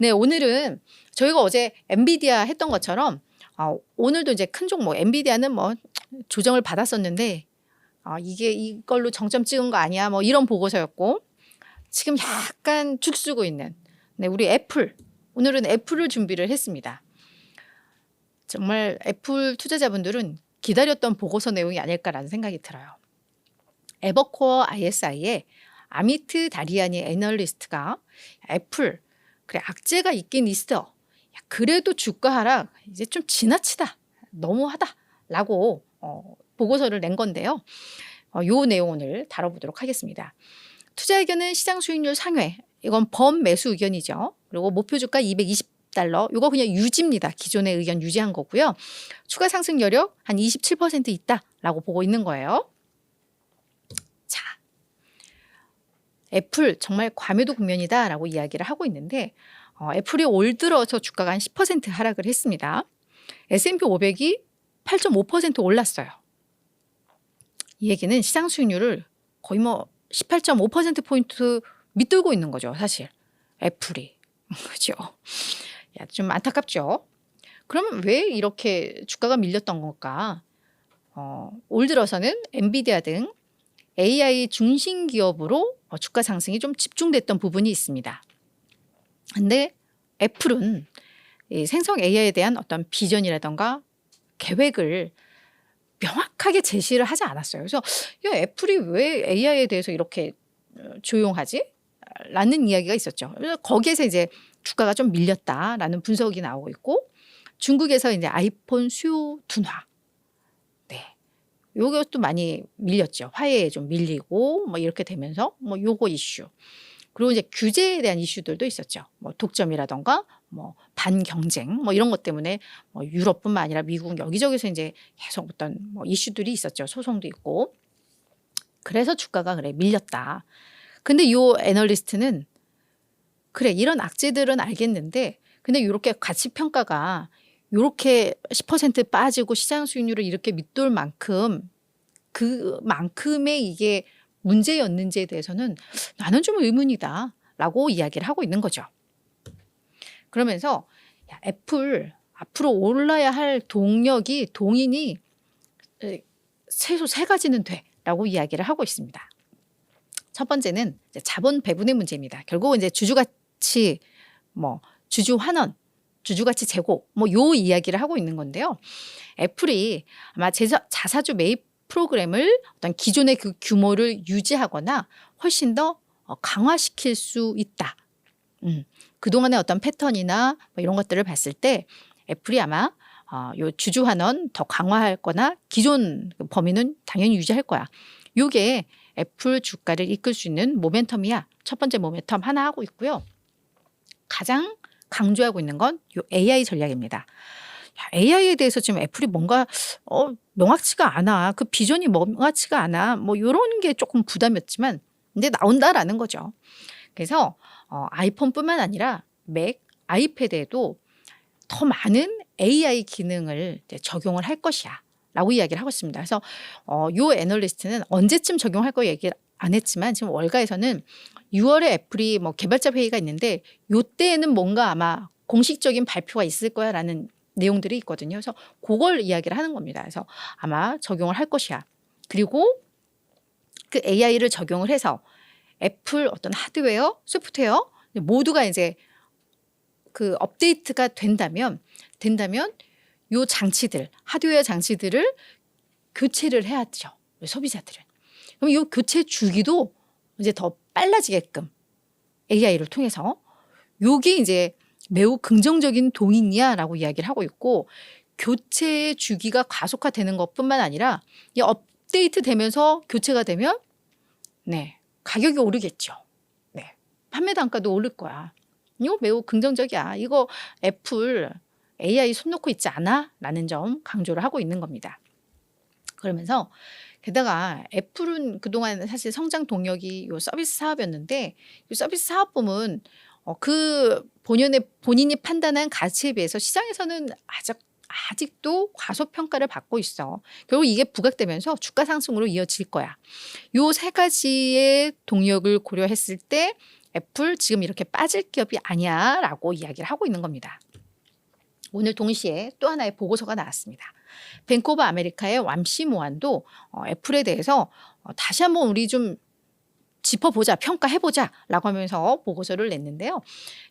네, 오늘은 저희가 어제 엔비디아 했던 것처럼 오늘도 이제 큰 종목 엔비디아는 뭐 조정을 받았었는데 이게 이걸로 정점 찍은 거 아니야? 뭐 이런 보고서였고 지금 약간 죽쓰고 있는 우리 애플 오늘은 애플을 준비를 했습니다. 정말 애플 투자자분들은 기다렸던 보고서 내용이 아닐까라는 생각이 들어요. 에버코어 ISI의 아미트 다리아니 애널리스트가 애플 그래 악재가 있긴 있어. 그래도 주가 하락 이제 좀 지나치다. 너무하다라고 보고서를 낸 건데요. 요 내용 오늘 다뤄보도록 하겠습니다. 투자 의견은 시장 수익률 상회. 이건 범매수 의견이죠. 그리고 목표 주가 220달러. 이거 그냥 유지입니다. 기존의 의견 유지한 거고요. 추가 상승 여력 한 27% 있다라고 보고 있는 거예요. 자, 애플 정말 과매도 국면이다라고 이야기를 하고 있는데 애플이 올 들어서 주가가 한 10% 하락을 했습니다. S&P 500이 8.5% 올랐어요. 이 얘기는 시장 수익률을 거의 뭐 18.5%포인트 밑돌고 있는 거죠. 사실 애플이. 그죠? 좀 안타깝죠. 그러면 왜 이렇게 주가가 밀렸던 걸까? 올 들어서는 엔비디아 등 AI 중심 기업으로 주가 상승이 좀 집중됐던 부분이 있습니다. 근데 애플은 이 생성 AI에 대한 어떤 비전이라던가 계획을 명확하게 제시를 하지 않았어요. 그래서 야, 애플이 왜 AI에 대해서 이렇게 조용하지? 라는 이야기가 있었죠. 그래서 거기에서 이제 주가가 좀 밀렸다라는 분석이 나오고 있고 중국에서 이제 아이폰 수요 둔화. 네. 요것도 많이 밀렸죠. 화해에 좀 밀리고 뭐 이렇게 되면서 뭐 요거 이슈. 그리고 이제 규제에 대한 이슈들도 있었죠. 뭐 독점이라던가 뭐 반경쟁 뭐 이런 것 때문에 뭐 유럽뿐만 아니라 미국 여기저기서 이제 계속 어떤 뭐 이슈들이 있었죠. 소송도 있고. 그래서 주가가 그래 밀렸다. 근데 요 애널리스트는 그래 이런 악재들은 알겠는데 근데 이렇게 가치 평가가 이렇게 10% 빠지고 시장 수익률을 이렇게 밑돌 만큼 그만큼의 이게 문제였는지에 대해서는 나는 좀 의문이다 라고 이야기를 하고 있는 거죠. 그러면서 야, 애플 앞으로 올라야 할 동인이 최소 3가지는 돼 라고 이야기를 하고 있습니다. 첫 번째는 이제 자본 배분의 문제입니다. 결국은 이제 주주가치 뭐 주주환원 주주가치 제고 뭐 요 이야기를 하고 있는 건데요. 애플이 아마 자사주 매입 프로그램을 어떤 기존의 그 규모를 유지하거나 훨씬 더 강화시킬 수 있다. 그동안의 어떤 패턴이나 뭐 이런 것들을 봤을 때 애플이 아마 요 주주환원 더 강화할 거나 기존 범위는 당연히 유지할 거야. 요게 애플 주가를 이끌 수 있는 모멘텀이야. 첫 번째 모멘텀 하나 하고 있고요. 가장 강조하고 있는 건 요 AI 전략입니다. AI에 대해서 지금 애플이 뭔가 명확치가 않아. 그 비전이 명확치가 않아. 뭐 이런 게 조금 부담이었지만 이제 나온다라는 거죠. 그래서 아이폰뿐만 아니라 맥, 아이패드에도 더 많은 AI 기능을 이제 적용을 할 것이야. 라고 이야기를 하고 있습니다. 그래서 요 애널리스트는 언제쯤 적용할 거 얘기를 안 했지만 지금 월가에서는 6월에 애플이 뭐 개발자 회의가 있는데 요때에는 뭔가 아마 공식적인 발표가 있을 거야라는 내용들이 있거든요. 그래서 그걸 이야기를 하는 겁니다. 그래서 아마 적용을 할 것이야. 그리고 그 AI를 적용을 해서 애플 어떤 하드웨어, 소프트웨어 모두가 이제 그 업데이트가 된다면 요 장치들, 하드웨어 장치들을 교체를 해야죠. 소비자들은. 그럼 요 교체 주기도 이제 더 빨라지게끔 AI를 통해서 요게 이제 매우 긍정적인 동인이야라고 이야기를 하고 있고 교체 주기가 가속화되는 것뿐만 아니라 이 업데이트 되면서 교체가 되면 가격이 오르겠죠. 판매 단가도 오를 거야. 이거 매우 긍정적이야. 이거 애플 AI 손 놓고 있지 않아? 라는 점 강조를 하고 있는 겁니다. 그러면서 게다가 애플은 그동안 사실 성장 동력이 요 서비스 사업이었는데 이 서비스 사업부문 그 본인이 판단한 가치에 비해서 시장에서는 아직도 과소평가를 받고 있어. 결국 이게 부각되면서 주가 상승으로 이어질 거야. 요 3가지의 동력을 고려했을 때 애플 지금 이렇게 빠질 기업이 아니야라고 이야기를 하고 있는 겁니다. 오늘 동시에 또 하나의 보고서가 나왔습니다. 뱅크 오브 아메리카의 왬시 모한도 애플에 대해서 다시 한번 우리 좀 짚어보자, 평가해보자라고 하면서 보고서를 냈는데요.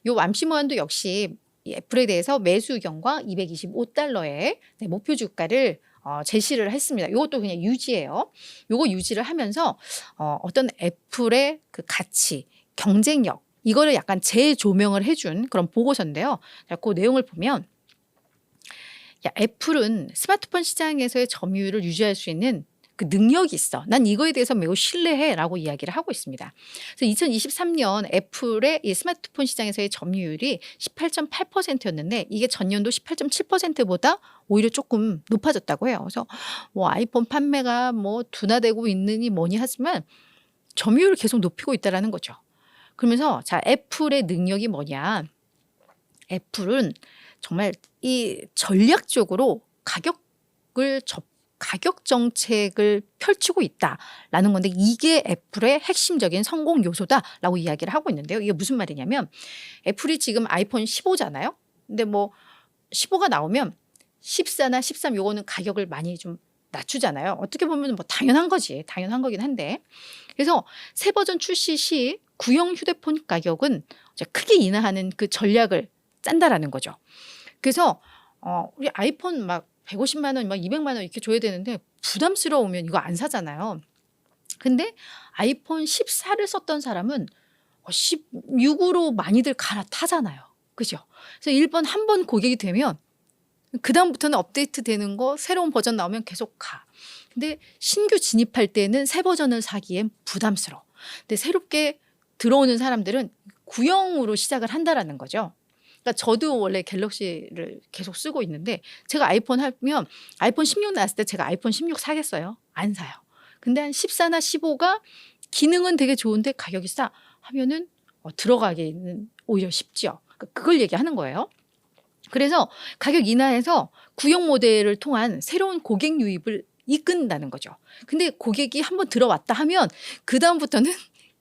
이 왬시 모한도 역시 이 애플에 대해서 매수 의견과 $225의 목표 주가를 제시를 했습니다. 이것도 그냥 유지예요. 이거 유지를 하면서 어떤 애플의 그 가치, 경쟁력 이거를 약간 재조명을 해준 그런 보고서인데요. 그 내용을 보면 애플은 스마트폰 시장에서의 점유율을 유지할 수 있는 그 능력이 있어. 난 이거에 대해서 매우 신뢰해라고 이야기를 하고 있습니다. 그래서 2023년 애플의 이 스마트폰 시장에서의 점유율이 18.8%였는데 이게 전년도 18.7%보다 오히려 조금 높아졌다고 해요. 그래서 뭐 아이폰 판매가 뭐 둔화되고 있느니 뭐니 하지만 점유율을 계속 높이고 있다라는 거죠. 그러면서 자, 애플의 능력이 뭐냐? 애플은 정말 이 전략적으로 가격 정책을 펼치고 있다라는 건데 이게 애플의 핵심적인 성공 요소다라고 이야기를 하고 있는데요. 이게 무슨 말이냐면 애플이 지금 아이폰 15잖아요. 근데 뭐 15가 나오면 14나 13 요거는 가격을 많이 좀 낮추잖아요. 어떻게 보면 뭐 당연한 거지. 당연한 거긴 한데. 그래서 새 버전 출시 시 구형 휴대폰 가격은 크게 인하하는 그 전략을 짠다라는 거죠. 그래서 우리 아이폰 막 150만 원, 막 200만 원 이렇게 줘야 되는데 부담스러우면 이거 안 사잖아요. 근데 아이폰 14를 썼던 사람은 16으로 많이들 갈아타잖아요. 그죠? 그래서 1번 한 번 고객이 되면 그다음부터는 업데이트 되는 거 새로운 버전 나오면 계속 가. 근데 신규 진입할 때는 새 버전을 사기엔 부담스러워. 근데 새롭게 들어오는 사람들은 구형으로 시작을 한다라는 거죠. 그러니까 저도 원래 갤럭시를 계속 쓰고 있는데 제가 아이폰 하면 아이폰 16 나왔을 때 제가 아이폰 16 사겠어요? 안 사요. 근데 한 14나 15가 기능은 되게 좋은데 가격이 싸 하면은 들어가기는 오히려 쉽죠. 그걸 얘기하는 거예요. 그래서 가격 인하해서 구형 모델을 통한 새로운 고객 유입을 이끈다는 거죠. 근데 고객이 한번 들어왔다 하면 그다음부터는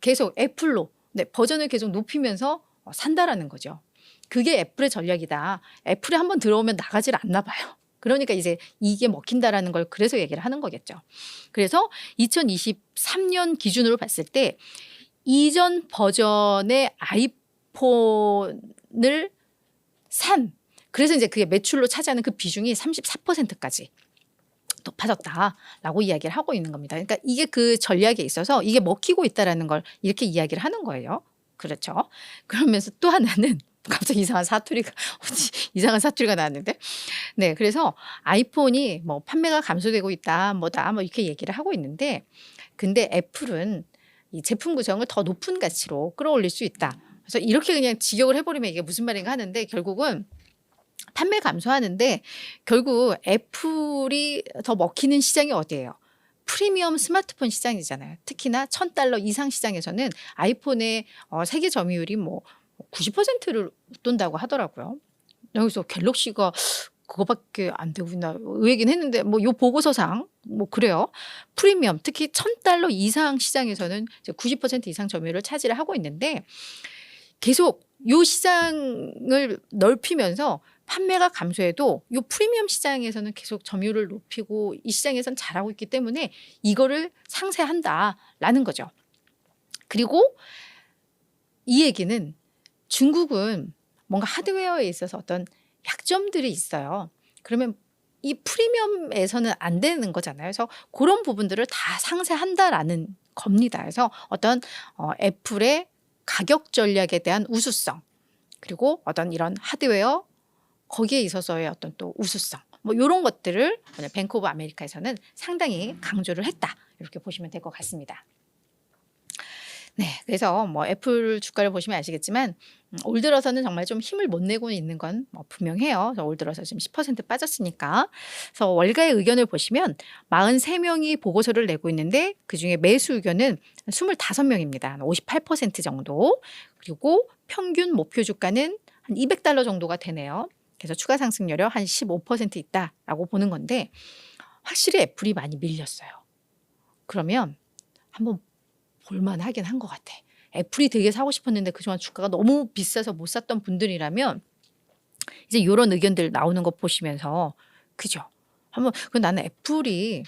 계속 애플로 버전을 계속 높이면서 산다라는 거죠. 그게 애플의 전략이다. 애플에 한번 들어오면 나가질 않나 봐요. 그러니까 이제 이게 먹힌다라는 걸 그래서 얘기를 하는 거겠죠. 그래서 2023년 기준으로 봤을 때 이전 버전의 아이폰을 산 그래서 이제 그게 매출로 차지하는 그 비중이 34%까지 높아졌다라고 이야기를 하고 있는 겁니다. 그러니까 이게 그 전략에 있어서 이게 먹히고 있다라는 걸 이렇게 이야기를 하는 거예요. 그렇죠. 그러면서 또 하나는 갑자기 이상한 사투리가 나왔는데, 네, 그래서 아이폰이 뭐 판매가 감소되고 있다, 뭐다, 뭐 이렇게 얘기를 하고 있는데, 근데 애플은 이 제품 구성을 더 높은 가치로 끌어올릴 수 있다. 그래서 이렇게 그냥 직역을 해버리면 이게 무슨 말인가 하는데 결국은 판매 감소하는데 결국 애플이 더 먹히는 시장이 어디예요? 프리미엄 스마트폰 시장이잖아요. 특히나 $1,000 이상 시장에서는 아이폰의 세계 점유율이 뭐 90%를 웃돈다고 하더라고요. 여기서 갤럭시가 그거밖에 안 되고 있나 의외긴 했는데 뭐 요 보고서상 뭐 그래요. 프리미엄 특히 $1,000 이상 시장에서는 이제 90% 이상 점유율을 차지를 하고 있는데 계속 요 시장을 넓히면서 판매가 감소해도 요 프리미엄 시장에서는 계속 점유율을 높이고 이 시장에서는 잘하고 있기 때문에 이거를 상쇄한다라는 거죠. 그리고 이 얘기는 중국은 뭔가 하드웨어에 있어서 어떤 약점들이 있어요. 그러면 이 프리미엄에서는 안 되는 거잖아요. 그래서 그런 부분들을 다 상쇄한다라는 겁니다. 그래서 어떤 애플의 가격 전략에 대한 우수성 그리고 어떤 이런 하드웨어 거기에 있어서의 어떤 또 우수성 뭐 이런 것들을 뱅크 오브 아메리카에서는 상당히 강조를 했다. 이렇게 보시면 될 것 같습니다. 네, 그래서 뭐 애플 주가를 보시면 아시겠지만 올 들어서는 정말 좀 힘을 못 내고 있는 건 뭐 분명해요. 올 들어서 지금 10% 빠졌으니까. 그래서 월가의 의견을 보시면 43명이 보고서를 내고 있는데 그중에 매수 의견은 25명입니다. 58% 정도. 그리고 평균 목표 주가는 한 $200 정도가 되네요. 그래서 추가 상승률이 한 15% 있다라고 보는 건데 확실히 애플이 많이 밀렸어요. 그러면 한번 볼만하긴 한 것 같아. 애플이 되게 사고 싶었는데 그동안 주가가 너무 비싸서 못 샀던 분들이라면 이제 요런 의견들 나오는 거 보시면서 그죠? 한번 나는 애플이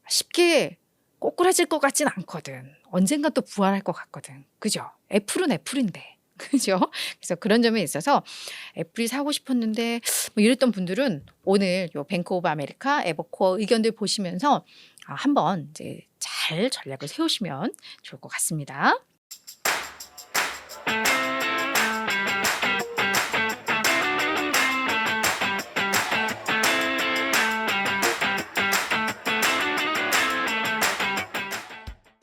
쉽게 꼬꾸라질 것 같진 않거든. 언젠가 또 부활할 것 같거든. 그죠? 애플은 애플인데. 그죠? 그래서 그런 점에 있어서 애플이 사고 싶었는데 뭐 이랬던 분들은 오늘 요 뱅크 오브 아메리카, 에버코어 의견들 보시면서 한번 이제 잘 전략을 세우시면 좋을 것 같습니다.